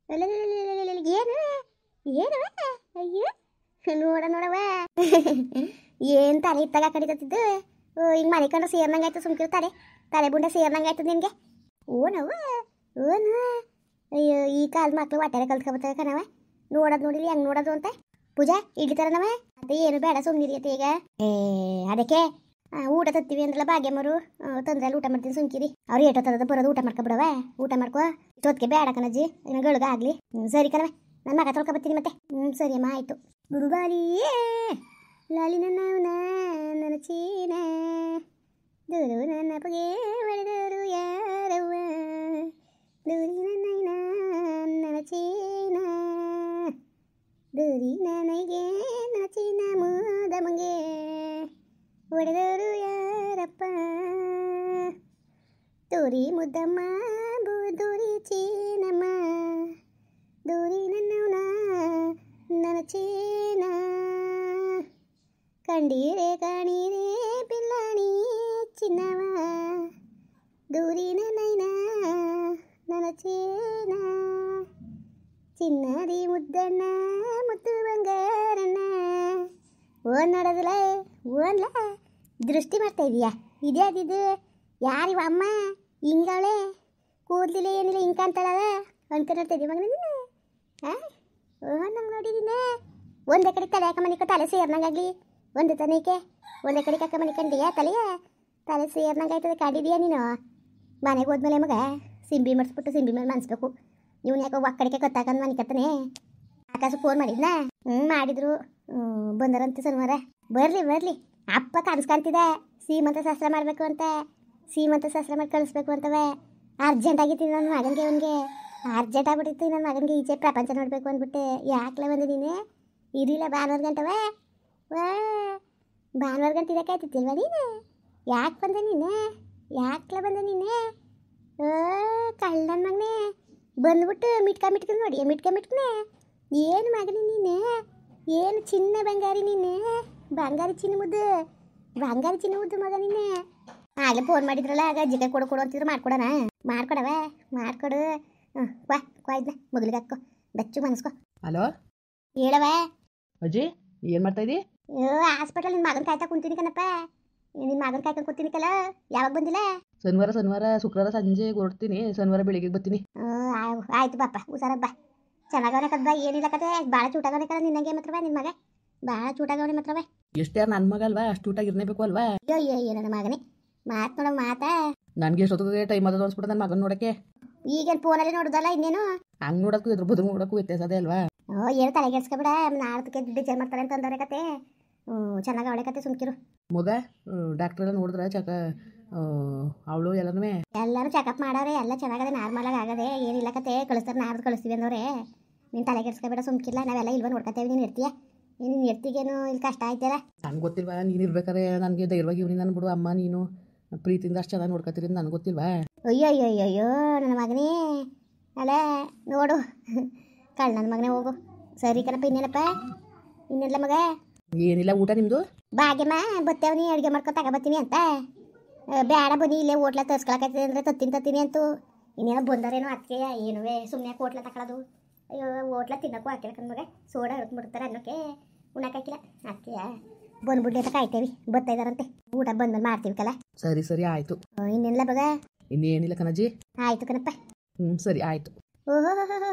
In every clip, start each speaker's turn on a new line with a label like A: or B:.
A: ಏನು ಏನವ ಅಯ್ಯೋ ನೋಡವ ಏನು ತಲೆ ಇತ್ತಾಗ ಕಡಿತತ್ತಿದ್ದು ಹಿಂಗೆ ಮನೆ ಕಂಡ್ರೆ ಸೇರ್ನಂಗಾಯ್ತು ಸುಮ್ಕಿರ್ತಾರೆ ತಲೆ ಬುಂಡೆ ಸೇರ್ನಂಗಾಯ್ತದ ನಿನಗೆ ಓನವ ಓನ ಅಯ್ಯೋ ಈ ಕಾಲದ ಮಕ್ಳು ಹೊಟ್ಟೆರೆ ಕಲ್ತ್ಕೊಬರ್ತಾರೆ ಕಣವ ನೋಡೋದು ನೋಡಿಲಿ ಹೆಂಗೆ ನೋಡೋದು ಅಂತ ಪೂಜಾ ಇಡ್ಲಿ ಥರನವ ಅದೇ ಏನು ಬೇಡ ಸುಮ್ಮನಿರಿಯತ್ತೆ ಈಗ ಅದಕ್ಕೆ ಊಟ ತತ್ತೀವಿ ಅಂದ್ರಲ್ಲ ಭಾಗ್ಯಮ್ಮರು ತೊಂದ್ರೆ ಊಟ ಮಾಡ್ತೀನಿ ಸುಮ್ಕಿರಿ ಅವ್ರು ಏಟೋ ತರದ ಬರೋದು ಊಟ ಮಾಡ್ಕೊಬಿಡವ ಊಟ ಮಾಡ್ಕೋ ಇಷ್ಟೊತ್ತಿಗೆ ಬೇಡ ಕಣಜ್ಜಿ ಇನ್ನು ಗಳಿಗ ಆಗಲಿ ಸರಿ ಕಣವ ನನ್ನ ಮಗ ತೊಳ್ಕೊ ಬರ್ತೀನಿ ಮತ್ತೆ ಸರಿ ಅಮ್ಮ ಆಯಿತು ಗುರುಬಾಲಿಯೇ ಲಾಲಿ ನನ್ನ ಚೀನ ದೂರು ನನ್ನ ಪಗೆ ಒಡೆದರು ಯಾರವ್ವ ದೂರಿ ನನ್ನ ಚೀನ ದೂರಿ ನನಗೆ ನಚಿನ ಮುದ ಮಂಗೆ ಒಡೆದರು ಯಾರಪ್ಪ ದೂರಿ ಮುದ್ದಮ್ಮ ದೂರಿ ಚೀನಮ್ಮ ದೂರಿ ನನ್ನವನ ನನ್ನ ಚೀನ ಕಂಡೀರೆ ಕಾಣೀರೆ ಪಿಲ್ಲಾಣಿ ಚಿನ್ನವ ದೂರಿ ನನ್ನೈನ ನನ್ನ ಚೀನ ಚಿನ್ನದಿ ಮುದ್ದಣ್ಣ ಮುತ್ತು ಬಂಗಾರಣ್ಣ ಓನ್ ನೋಡೋದಿಲ್ಲ ಓನ್ಲ ದೃಷ್ಟಿ ಮಾಡ್ತಾ ಇದೀಯಾ ಇದೇ ಅದಿದ್ದು ಯಾರಿವ ಅಮ್ಮ ಹಿಂಗವಳೆ ಕೂದಲಿಲ್ಲ ಏನಿಲ್ಲ ಹಿಂಗೆ ಕಾಣ್ತಾಳವ ಅನ್ಕೊಂಡ್ತಾ ಇದೀವಿ ಮಗನ ನೀನು ಹಾಂ ಓನ್ ನಂಗೆ ನೋಡಿದೀನ ಒಂದೇ ಕಡೆ ತಲೆ ಹಾಕೊಂಬನಿಕೋ ತಲೆ ಸೇರ್ನಂಗಾಗಲಿ ಒಂದು ತನಕ್ಕೆ ಒಂದೇ ಕಡೆ ಹಾಕೊಂಬನಿಕೊಂಡಿಯಾ ತಲೆ ಸೇರ್ನಂಗಾಯ್ತದೆ ಕಾಡಿದೀಯಾ ನೀನು ಮನೆಗೆ ಹೋದ್ಮೇಲೆ ಮಗ ಸಿಂಬಿ ಮಾಡಿಸ್ಬಿಟ್ಟು ಸಿಂಬಿ ಮೇಲೆ ಮನ್ಸ್ಬೇಕು ಇವನು ಯಾಕೋ ಒಕ್ಕಡಿಕೆ ಕತ್ತಾಕಂದು ಮನಿಕತ್ತಾನೆ ಆಕಾಶ ಫೋನ್ ಮಾಡಿದ್ನಾ ಮಾಡಿದ್ರು ಬಂದರಂತೆ ಶನಿವಾರ ಬರ್ಲಿ ಅಪ್ಪ ಕಾಣಿಸ್ಕಾಣ್ತಿದೆ ಸೀಮಂತ ಶಾಸ್ತ್ರ ಮಾಡಬೇಕು ಅಂತ ಸೀಮಂತ ಶಾಸ್ತ್ರ ಮಾಡಿ ಕಳಿಸ್ಬೇಕು ಅಂತವೆ ಅರ್ಜೆಂಟ್ ಆಗಿತ್ತು ನನ್ನ ಮಗನಿಗೆ ಅವನಿಗೆ ಅರ್ಜೆಂಟ್ ಆಗ್ಬಿಟ್ಟಿತ್ತು ನನ್ನ ಮಗನಿಗೆ ಈಚೆ ಪ್ರಪಂಚ ನೋಡಬೇಕು ಅಂದ್ಬಿಟ್ಟೆ ಯಾಕ್ಲೆ ಬಂದೆ ನೀನು ಇದಿಲ್ಲ ಭಾನುವಾರ ಗಂಟವ ಭಾನುವಾರ ಗಂಟೆ ಇದಕ್ಕಾಯ್ತಿಲ್ವ ನೀನು ಯಾಕೆ ಬಂದೆ ನೀನು ಯಾಕ್ಲೆ ಬಂದೆ ನೀನು ಕಳ್ಳ ನನ್ನ ಮಗನೇ ಬಂದ್ಬಿಟ್ಟು ಮಿಟ್ಕ ನೋಡಿ ಮಿಟ್ಕನೆ ಏನು ಮಗನೇ ನೀನು ಏನು ಚಿನ್ನ ಬಂಗಾರಿ ನೀನು ಬಂಗಾರಿ ಚಿನ್ನ ಮುದ್ದು ಮಗ ನೀನು ಆಗಲೇ ಫೋನ್ ಮಾಡಿದ್ರಲ್ಲ ಆಗ ಜಿಗೆ ಕೊಡು ಅಂತಿದ್ರು ಮಾಡ್ಕೊಡು ವಾ ಇದ್ನ ಮಗಳಿಗೆ ಹಾಕೋ ಬೆಚ್ಚು ಮನಸ್ಕೋ
B: ಹಲೋ
A: ಹೇಳವ
B: ಅಜ್ಜಿ ಏನು ಮಾಡ್ತಾ ಇದ್ದೀ
A: ಹಾಸ್ಪಿಟಲ್ ನಿನ್ನ ಮಗನ ಕಾಯ್ತಾ ಕುಂತೀನಿ ಕಣಪ್ಪ ನಿನ್ನ ಮಗನ ಕಾಯ್ಕೊಂಡು ಕೂತೀನಿ ಕಲ ಯಾವಾಗ ಬಂದಿಲ್ಲ
B: ಶನಿವಾರ ಶುಕ್ರವಾರ ಸಂಜೆ ಹೊರಡ್ತೀನಿ ಶನಿವಾರ ಬೆಳಿಗ್ಗೆ ಬರ್ತೀನಿ
A: ಆಯ್ತು ಬಾಪ ಹುಷಾರಾಗ ಬಾ ಚೆನ್ನಾಗವನೆ ಕದ್ ಬಾ ಏನಿಲ್ಲ ಕತೆ ಭಾಳ ಚೂಟಾಗವನೆ ಕದ ನಿನ್ನಂಗೆ ಮಾತ್ರವ ನಿನ್ನ ಮಗ ಭಾಳ ಚೂಟಾಗವನೆ ಮಾತ್ರವ
B: ಎಷ್ಟು ಯಾರು ನನ್ನ ಮಗ ಅಲ್ವಾ ಅಷ್ಟು ಊಟ ಇರಲೇಬೇಕು ಅಲ್ವಾ
A: ಅಯ್ಯೋ ನನ್ನ ಮಗನೇ ನೋಡೋ ಮಾತಾ
B: ನನಗೆ ಎಷ್ಟೊತ್ತಿಗೆ ಟೈಮ್ ಅದ ಅನ್ಸ್ಬಿಟ್ಟು ನನ್ನ ಮಗನ ನೋಡಕ್ಕೆ
A: ಈಗೇನು ಫೋನಲ್ಲಿ ನೋಡೋದಲ್ಲ ಇನ್ನೇನು
B: ಹಂಗೆ ನೋಡೋಕ್ಕೂ ಇದ್ರ ಬದುಕು ನೋಡೋಕ್ಕೂ ವ್ಯತ್ಯಾಸ ಅದೇ ಅಲ್ವಾ
A: ಏನು ತಲೆಗೆಡ್ಸ್ಕೊಬೇಡ ನಾಳಕ್ಕೆ ಡಿಸೈನ್ ಮಾಡ್ತಾರೆ ಅಂತ ಅಂದವ್ರೆ ಕತೆ ಚೆನ್ನಾಗಿ ಅವಳೆ ಕತೆ ಸುಮ್ಕಿರು
B: ಮಗ ಡಾಕ್ಟ್ರೆಲ್ಲ ನೋಡಿದ್ರೆ ಅವಳು ಎಲ್ಲನೂ
A: ಚೆಕಪ್ ಮಾಡವ್ರೆ ಎಲ್ಲ ಚೆನ್ನಾಗದೆ ನಾರ್ಮಲಾಗಿ ಆಗದೆ ಏನಿಲ್ಲ ಕತೆ ಕಳಿಸ್ತಾರೆ ನಾಡ್ದು ಕಳಿಸ್ತೀವಿ ಅಂದವ್ರೆ ನೀನು ತಲೆಗೆಡ್ಸ್ಕೊಬೇಡ ಸುಮ್ಕಿಲ್ಲ ನಾವೆಲ್ಲ ಇಲ್ವ ನೋಡ್ಕೊತೇವೆ ನೀನು ಇರ್ತೀಯ ನೀನು ಇರ್ತಿಗೇನು ಇಲ್ಲಿ ಕಷ್ಟ ಆಯ್ತಲ್ಲ
B: ನನಗೆ ಗೊತ್ತಿಲ್ವಾ ನೀನು ಇರ್ಬೇಕಾದ್ರೆ ನನಗೆ ಧೈರ್ಯವಾಗಿ ಇವ್ನಿ ನಾನು ಬಿಡು ಅಮ್ಮ ನೀನು ಪ್ರೀತಿಯಿಂದ ಅಷ್ಟು ಚೆನ್ನಾಗಿ ನೋಡ್ಕೊತೀರಿ ನನಗೆ ಗೊತ್ತಿಲ್ವಾ
A: ಅಯ್ಯೋ ನನ್ನ ಮಗನೇ ಅಲ್ಲ ನೋಡು ಕಳ್ಳ ನನ್ನ ಮಗನೇ ಹೋಗು ಸರಿ ಕಣಪ್ಪ ಇನ್ನೆಲ್ಲ ಮಗ
B: ಏನಿಲ್ಲ ಊಟ ನಿಮ್ಮದು
A: ಭಾಗ್ಯಮ್ಮ ಬತ್ತೇವನಿ ಅಡುಗೆ ಮಾಡ್ಕೊಂಡು ತಗೊಬತ್ತೀನಿ ಅಂತ ಬೇಡ ಬನ್ನಿ ಇಲ್ಲೇ ಹೋಟ್ಲ ತರ್ಸ್ಕೊಳಕೈತೆ ಅಂದರೆ ತತ್ತೀನಿ ಅಂತೂ ಇನ್ನೇನೋ ಬಂದಾರೇನೋ ಅದಕ್ಕೆ ಏನುವೆ ಸುಮ್ಮನೆ ಹೋಟ್ಲ ತಗೊಳ್ಳೋದು ಅಯ್ಯೋ ಹೋಟ್ಲ ತಿನ್ನೋಕ್ಕೂ ಹಾಕಿಲ್ಲ ಕಣ್ಮಗ ಸೋಡಾ ಹಿಡ್ಕೊಂಡ್ಬಿಡ್ತಾರೆ ಅನ್ನೋಕ್ಕೆ ಉಣ್ಣಕ್ಕಾಕಿಲ್ಲ ಅದಕ್ಕೆ ಬಂದ್ಬಿಡ್ಲಿ ಅಂತ ಕಾಯ್ತೇವಿ ಬರ್ತಾ ಇದಾರಂತೆ ಊಟ ಬಂದ್ಮೇಲೆ ಮಾಡ್ತೀವಿ ಕಲ
B: ಸರಿ ಆಯಿತು
A: ಇನ್ನೆಲ್ಲ ಬಗ
B: ಇನ್ನೇನಿಲ್ಲ ಕಣಜ್ಜಿ
A: ಆಯಿತು ಕಣಪ್ಪ
B: ಸರಿ ಆಯಿತು
A: ಓಹೋ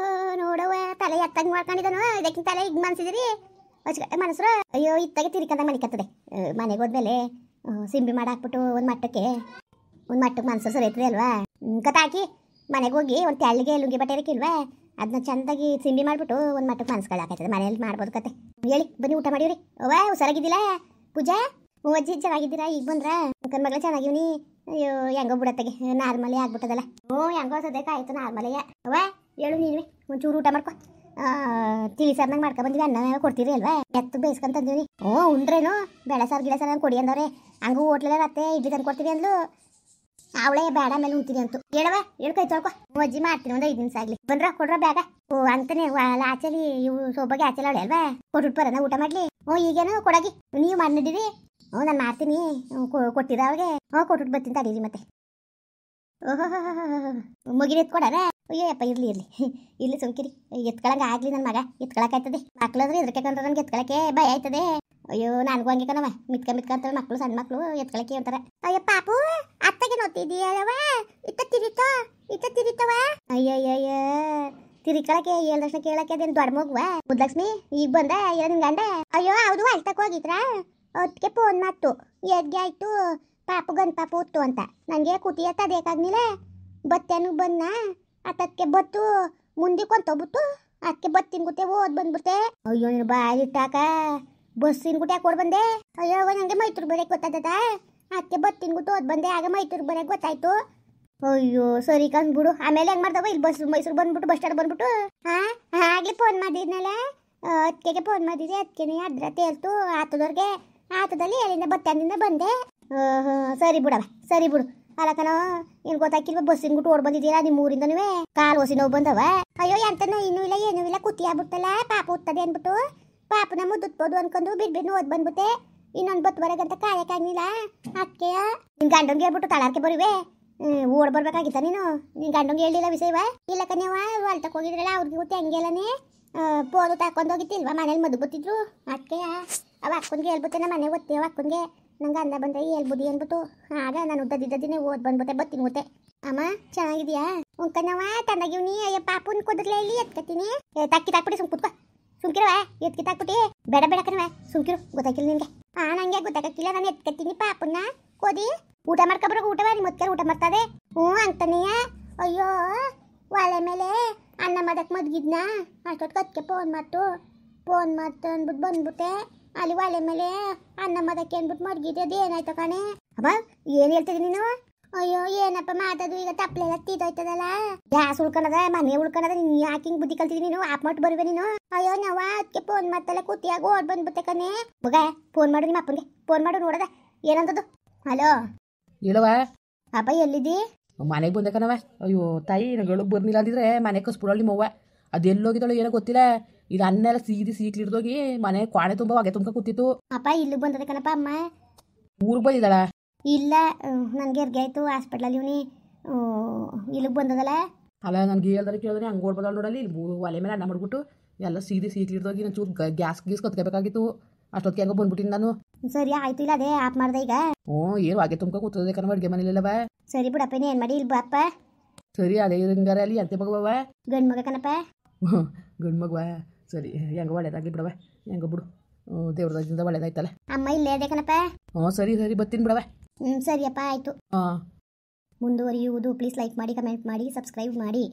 A: ನೋಡವ ತಲೆ ಎತ್ತಂಗೆ ಮಾಡ್ಕೊಂಡಿದ್ದಾನು ಇದಕ್ಕಿಂತ ತಲೆ ಈಗ ಮನ್ಸಿದಿರಿ ಮನಸ್ರು ಅಯ್ಯೋ ಇತ್ತಾಗೆ ತಿರ್ಕಂದಾಗ ಮನಿಕತ್ತದೆ ಮನೆಗೆ ಹೋದ್ಮೇಲೆ ಸಿಂಬಿ ಮಾಡಿ ಹಾಕ್ಬಿಟ್ಟು ಒಂದು ಮಟ್ಟಕ್ಕೆ ಮನ್ಸು ಸರಿ ಐತ್ರಿ ಅಲ್ವಾ ಕತಾಕಿ ಮನೆಗೆ ಹೋಗಿ ಒಂದು ತೆಳ್ಳಿಗೆ ಲುಂಗಿ ಬಟ್ಟೆ ಇರಕ್ಕಿಲ್ವಾ ಅದನ್ನ ಚೆಂದಾಗಿ ಸಿಂಬಿ ಮಾಡಿಬಿಟ್ಟು ಒಂದು ಮಟ್ಟಕ್ಕೆ ಮನ್ಸ್ಗಳು ಹಾಕೈತದೆ ಮನೇಲಿ ಮಾಡ್ಬೋದು ಕತೆ ಹೇಳಿ ಬನ್ನಿ ಊಟ ಮಾಡಿವ್ರಿ ಅವ್ವ ಹುಷಾರಾಗಿದ್ದಿಲ್ಲ ಪೂಜಾ ಅಜ್ಜಿ ಚೆನ್ನಾಗಿದ್ದೀರಾ ಈಗ ಬಂದ್ರ ಕನ್ ಮಗಳ ಚೆನ್ನಾಗಿವ್ನಿ ಅಯ್ಯೋ ಹೆಂಗೋ ಬಿಡತ್ತಗೆ ನಾರ್ಮಲಿ ಆಗ್ಬಿಟ್ಟದಲ್ಲ ಹೆಂಗೋ ಸದ್ಯಕ್ಕೆ ಆಯ್ತು ನಾರ್ಮಲಿಯ ಅವ್ವ ಹೇಳು ನೀನು ಒಂಚೂರು ಊಟ ಮಾಡ್ಕೊ ತಿಳಿಸಾರ್ನಂಗೆ ಮಾಡ್ಕೊ ಬಂದಿವಿ ಅನ್ನ ಕೊಡ್ತೀರಿ ಅಲ್ವಾ ಎತ್ತು ಬೇಯಿಸ್ಕೊಂತಂದಿವಿ ಉಂಡ್ರೇನು ಬೆಳೆ ಸಾರು ಗಿಡ ಸಾರು ಕೊಡಿ ಅಂದವ್ರೆ ಹಂಗೂ ಹೋಟ್ಲಲ್ಲ ರತ್ತೆ ಇಡ್ಲಿ ತಂದು ಕೊಡ್ತೀವಿ ಅಂದ್ಲು ಅವಳೇ ಬೇಡ ಮೇಲೆ ಉಂತೀನಿ ಅಂತು ಹೇಳವ ಹೇಳು ಕೈ ತೊಳ್ಕೊ ಅಜ್ಜಿ ಮಾಡ್ತೀನಿ ಒಂದು 5 ನಿಮಿಷ ಆಗ್ಲಿ ಬಂದ್ರ ಕೊಡ್ರ ಬೇಗ ಅಂತಾನೆ ಆಚಲಿ ಇವು ಸೊಬ್ಬಗೆ ಆಚಲ ಅವಳೆ ಅಲ್ವಾ ಕೊಟ್ಬಿಟ್ಟು ಬರೋಣ ಊಟ ಮಾಡ್ಲಿ ಈಗೇನು ಕೊಡಗಿ ನೀವು ಮಾಡಿದಿರಿ ನಾನು ಮಾಡ್ತೀನಿ ಕೊಟ್ಟಿರ ಅವ್ರಿಗೆ ಕೊಟ್ಬಿಟ್ಟು ಬರ್ತೀನಿ ತಡೀರಿ ಮತ್ತೆ ಓಹೋ ಮುಗಿದು ಕೊಡಾರ ಅಯ್ಯೋ ಯಪ್ಪ ಇರಲಿ ಇರಲಿ ಇರ್ಲಿ ಸುಮ್ಕಿರಿ. ಎತ್ಕೊಳಂಗೆ ಆಗಲಿ ನನ್ನ ಮಗ ಎತ್ಕೊಳಕಾಯ್ತದೆ. ಮಕ್ಳಾದ್ರೆ ಎದ್ರಕ್ಕೆ ಕಂಡ್ರೆ ನನಗೆ ಎತ್ಕೊಳಕ್ಕೆ ಭಯ ಆಯ್ತದೆ. ಅಯ್ಯೋ ನನಗೂ ಹಂಗೆ ಕಣವ ಮಿತ್ಕ ಅಂತಾರೆ ಮಕ್ಕಳು, ಸಣ್ಣ ಮಕ್ಕಳು ಎತ್ಕೊಳಕ್ಕೆ ಅಂತಾರೆ. ಅಯ್ಯ ಪಾಪು ಅತ್ತಗೆ ನೋಡ್ತಿದ್ದೀಯವ ಇತ್ತ ತಿರಿತವ. ಅಯ್ಯಯ್ಯಯ್ಯ ತಿರಿಕೊಳಕ್ಕೆ ಹೇಳ್ದಕ್ಷಣ ಕೇಳಕ್ಕೆ ಅದೇನು ದೊಡ್ಡ ಮಗುವ ಮುದ್ಲಕ್ಷ್ಮಿ ಈಗ ಬಂದ ಇಲ್ಲ ನಿನ್ ಗಂಡ? ಅಯ್ಯೋ ಹೌದು ಅಲ್ತಕ್ ಹೋಗಿದ್ರ ಅದಕ್ಕೆ ಫೋನ್ ಮಾಡ್ತು ಎದ್ಗೆ ಆಯ್ತು ಪಾಪು ಗಂಡ ಪಾಪು ಹೊತ್ತು ಅಂತ. ನನಗೆ ಕುಟಿಯ ತದೇಕಾಗ್ನಿಲ್ಲ ಬತ್ತೇನು ಬನ್ನ ಅದಕ್ಕೆ ಬತ್ತು ಮುಂದೆ ಕೊಂತೋಗ್ಬಿಟ್ಟು ಅದಕ್ಕೆ ಬತ್ತಿನ ಗುತ್ತೆ ಓದ್ ಬಂದ್ಬಿಟ್ಟೆ. ಅಯ್ಯೋ ನೀನು ಬಾಯಿ ಇಟ್ಟಾಕ ಬಸ್ಸಿನ ಗುಟ್ಟೆ ಹಾಕೊಡ್ ಬಂದೆ. ಅಯ್ಯೋ ನನಗೆ ಮೈಸೂರು ಬರೋಕ್ಕೆ ಗೊತ್ತಾದ ಅದಕ್ಕೆ ಬತ್ತಿನ ಗುಟ್ಟು ಓದ್ ಬಂದೆ. ಆಗ ಮೈಸೂರು ಬರೋಕ್ಕೆ ಗೊತ್ತಾಯ್ತು. ಅಯ್ಯೋ ಸರಿ ಕಂದ್ಬಿಡು. ಆಮೇಲೆ ಹೆಂಗ್ ಮಾಡ್ದವ ಇಲ್ಲಿ ಬಸ್ ಮೈಸೂರು ಬಂದ್ಬಿಟ್ಟು ಬಸ್ ಸ್ಟ್ಯಾಂಡ್ ಬಂದ್ಬಿಟ್ಟು ಆಗ್ಲಿ ಫೋನ್ ಮಾಡಿದ್ನಲ್ಲ ಅದಕ್ಕೆ ಫೋನ್ ಮಾಡಿದ್ರಿ ಅದಕ್ಕೆ ಅದ್ರ ತೇಲ್ತು ಆತದವ್ರಿಗೆ ಆತದಲ್ಲಿ ಎಲ್ಲಿಂದ ಬತ್ತಂದಿಂದ ಬಂದೆ. ಸರಿ ಬಿಡವ ಸರಿ ಬಿಡು. ಅಲ್ಲ ಕಣೋ ಏನು ಗೊತ್ತಾಕಿಲ್ವ ಬಸ್ಸಿನ ಗುಟ್ಟು ಓಡ್ ಬಂದಿದ್ದೀರಾ ನಿಮ್ಮ ಊರಿಂದನೂ ಕಾಲು ಹೊಸಿ ನೋವು ಬಂದವ. ಅಯ್ಯೋ ಎಂತನೋ ಇನ್ನೂ ಇಲ್ಲ ಏನೂ ಇಲ್ಲ ಕುತಿ ಆಗ್ಬಿಟ್ಟಲ್ಲ ಪಾಪ ಓದ್ತದೆ ಅಂದ್ಬಿಟ್ಟು ಪಾಪನ ಮುದ್ದುತ್ಬೋದು ಅನ್ಕೊಂಡು ಬಿಡ್ಬಿಟ್ಟು ಓದ್ ಬಂದ್ಬಿಟ್ಟೆ. ಇನ್ನೊಂದು ಬತ್ತು ಬರೋಗಂತ ಕಾಯಕ್ಕಾಗ್ನಿಲ್ಲ ಅದಕ್ಕೆ ನಿನ್ ಗಂಡಂಗೆ ಹೇಳ್ಬಿಟ್ಟು ತಳಾರ್ಕೆ ಬರುವೆ ಓಡ್ ಬರ್ಬೇಕಾಗಿತ್ತ ನೀನು. ನಿನ್ ಗಂಡಂಗೆ ಹೇಳಿಲ್ಲ ವಿಷಯವ ಇಲ್ಲ ಕನ್ಯವ ಹೊಲ್ತಕ್ಕೆ ಹೋಗಿದ್ರಲ್ಲ ಅವ್ರಿಗೆ ಗೊತ್ತೆ ಹಂಗೆಲ್ಲನೇ ಪೋದು ತಕೊಂಡು ಹೋಗಿತ್ತಿಲ್ವಾ ಮನೇಲಿ ಮದ್ದು ಬತ್ತಿದ್ರು ಅದಕ್ಕೆ ಅವ ಅಕ್ಕನ್ಗೆ ಹೇಳ್ಬಿಟ್ಟೆ ನಮ್ಮ ಮನೆ ಓದ್ತೆ ಅವ ಅಕ್ಕನ್ಗೆ ನಂಗೆ ಅಂದ ಬಂದ್ರೆ ಹೇಳ್ಬುದಿ ಅಂದ್ಬಿಟ್ಟು ಆಗ ನಾನು ಉದ್ದದಿದ್ದದಿನೇ ಓದ್ ಬಂದ್ಬಿಟ್ಟೆ ಬತ್ತೀನಿ ಓದ್ತೆ. ಅಮ್ಮ ಚೆನ್ನಾಗಿದ್ಯಾ ಉಂಕನವ ತಂದಾಗಿವ್ನಿ. ಅಯ್ಯ ಪಾಪುನ್ ಕೊದ್ರಲ್ಲ ಇಲ್ಲಿ ಎತ್ಕತ್ತೀನಿ ತಕ್ಕಿ ತಾಕ್ಬಿಟ್ಟು ಸುಮ್ಕುತ್ಕೊ ಸುಮ್ಕಿರವ ಎತ್ಕಿ ತಾಕ್ಬಿಟ್ಟು ಬೇಡ ಬೇಡ ಕಣವ ಸುಮ್ಕಿರು ಗೊತ್ತಾಗಿಲ್ಲ ನಿನ್ಗೆ. ನಂಗೆ ಗೊತ್ತಾಗಕ್ಕಿಲ್ಲ ನಾನು ಎತ್ಕತ್ತೀನಿ ಪಾಪುನ್ನ ಕೋದಿ ಊಟ ಮಾಡ್ಕೊಬ್ರ ಊಟವ ನಿಮ್ಮ ಮತ್ತೆ ಊಟ ಮಾಡ್ತದೆ ಅಂತಾನೆಯ. ಅಯ್ಯೋ ಒಲೆ ಮೇಲೆ ಅನ್ನ ಮಾಡಕ್ ಮದ್ಗಿದ್ನ ಅಷ್ಟೊತ್ತು ಅದಕ್ಕೆ ಫೋನ್ ಮಾಡ್ತು ಅಂದ್ಬಿಟ್ಟು ಬಂದ್ಬಿಟ್ಟೆ. ಅಲ್ಲಿ ಒಲೆ ಮೇಲೆ ಅನ್ನ ಮಾಡಕ್ಕೆ ಅಂದ್ಬಿಟ್ಟು ಮಡ್ಗಿದ್ದೆ ಅದೇನಾಯ್ತು ಕಣೆ. ಅಮ್ಮ ಏನ್ ಹೇಳ್ತಿದ್ದೀನಿ ನೀನು? ಅಯ್ಯೋ ಏನಪ್ಪ ಮಾತದು ಈಗ ತಪ್ಪಲೆಲ್ಲ ತೀದೋಯ್ತದಲ್ಲ ಗ್ಯಾಸ್ ಉಳ್ಕೊಳದ ಮನೆ ಉಳ್ಕೊಳದ ನೀನು ಯಾಕೆ ಹಿಂಗ್ ಬುದ್ಧಿ ಕಲ್ತಿದ್ದೀನಿ ನೀನು ಆಪ್ ಮಾಡಿ ಬರುವೆ ನೀನು. ಅಯ್ಯೋ ನಾವ ಅದಕ್ಕೆ ಫೋನ್ ಮಾಡ್ತಲ್ಲ ಕೂತಿಯಾಗ ಓಡ್ ಬಂದ್ಬಿಟ್ಟೆ ಕಣೆ. ಮಗ ಫೋನ್ ಮಾಡು ನಿಮ್ಮ ಅಪ್ಪನಿಗೆ ಫೋನ್ ಮಾಡು ನೋಡದ ಏನಂತದ್ದು. ಹಲೋ
B: ಹೇಳವ
A: ಅಪ್ಪ ಎಲ್ಲಿದ್ದಿ?
B: ಮನೆಗೆ ಬಂದೆ ಕಣವ. ಅಯ್ಯೋ ತಾಯಿ ನನಗೆ ಬರ್ನಿಲ್ಲ ಅಂದಿದ್ರೆ ಮನೆ ಕಸ್ಬಿಡೋಳು ನಿಮ್ಮವ್ವ ಅದೆಲ್ಲೋಗಿದ್ದಾಳು ಏನೋ ಗೊತ್ತಿಲ್ಲ. ಇದು ಅನ್ನ ಎಲ್ಲ ಸೀಕ್ಲಿಡ್ದೋಗಿ ಮನೆ ಕ್ವಾಣೆ ತುಂಬ ಹೊಗೆ ತುಂಬ ಕೂತಿತ್ತು.
A: ಅಪ್ಪ ಇಲ್ಲಿ ಬಂದದೆ ಕಣಪ್ಪ ಅಮ್ಮ.
B: ಊರಿಗೆ ಬಂದಿದ್ದಾಳ?
A: ಇಲ್ಲ ನನಗೆ ಹೆರಿಗೆ ಆಯ್ತು ಹಾಸ್ಪಿಟ್ಲಲ್ಲಿ ಇವನಿ ಇಲ್ಲಿಗೆ ಬಂದದಲ್ಲ.
B: ಅಲ್ಲ ನನಗೆ ಹೇಳ್ದಾರೆ ಕೇಳಿದ್ರೆ ಹಂಗೆ ಓಡ್ಬೋದಲ್ಲ ನೋಡಲ್ಲಿ ಇಲ್ಲಿ ಒಲೆ ಮೇಲೆ ಅನ್ನ ಮಾಡ್ಬಿಟ್ಟು ಎಲ್ಲ ಸೀಕ್ಲಿಡ್ದೋಗಿ ನಾನು ಚೂರು ಗ್ಯಾಸ್ ಕತ್ಕೋಬೇಕಾಗಿತ್ತು ಅಷ್ಟೊತ್ತಿಗೆ ಹೆಂಗೋ ಬಂದ್ಬಿಟ್ಟಿನಿ ನಾನು.
A: ಸರಿ ಆಯ್ತು ಇಲ್ಲ ಅದೇ ಆಪ್ ಮಾಡ್ದೆ ಈಗ.
B: ಏನು ಹಾಗೆ ತುಂಬ ಕೂತದೆ ಕಣ ಅಡುಗೆ ಮನೇಲಿಲ್ಲವ.
A: ಸರಿ ಬಿಡಪ್ಪ ಏನು ಮಾಡಿ ಇಲ್ಲಿ ಬಾಪ್ಪ.
B: ಸರಿ ಅದೇ ಹಿಂಗಾರೆ ಅಲ್ಲಿ ಅಂತೆ ಮಗವ
A: ಗಂಡು ಮಗ ಕಣಪ್ಪ.
B: ಗಂಡು ಮಗವ ಸರಿ ಹೆಂಗ ಒಳ್ಳೇದಾಗಲಿ ಬಿಡವ ಹೆಂಗ ಬಿಡು ದೇವ್ರದಿಂದ ಒಳ್ಳೇದಾಯ್ತಲ್ಲ.
A: ಅಮ್ಮ ಇಲ್ಲೇ ಅದೇ ಕಣಪ್ಪ.
B: ಸರಿ ಸರಿ ಬರ್ತೀನಿ ಬಿಡವ.
A: ಸರಿಯಪ್ಪ ಆಯಿತು.
B: ಹಾಂ
A: ಮುಂದುವರಿಯುವುದು ಪ್ಲೀಸ್ ಲೈಕ್ ಮಾಡಿ ಕಮೆಂಟ್ ಮಾಡಿ ಸಬ್ಸ್ಕ್ರೈಬ್ ಮಾಡಿ.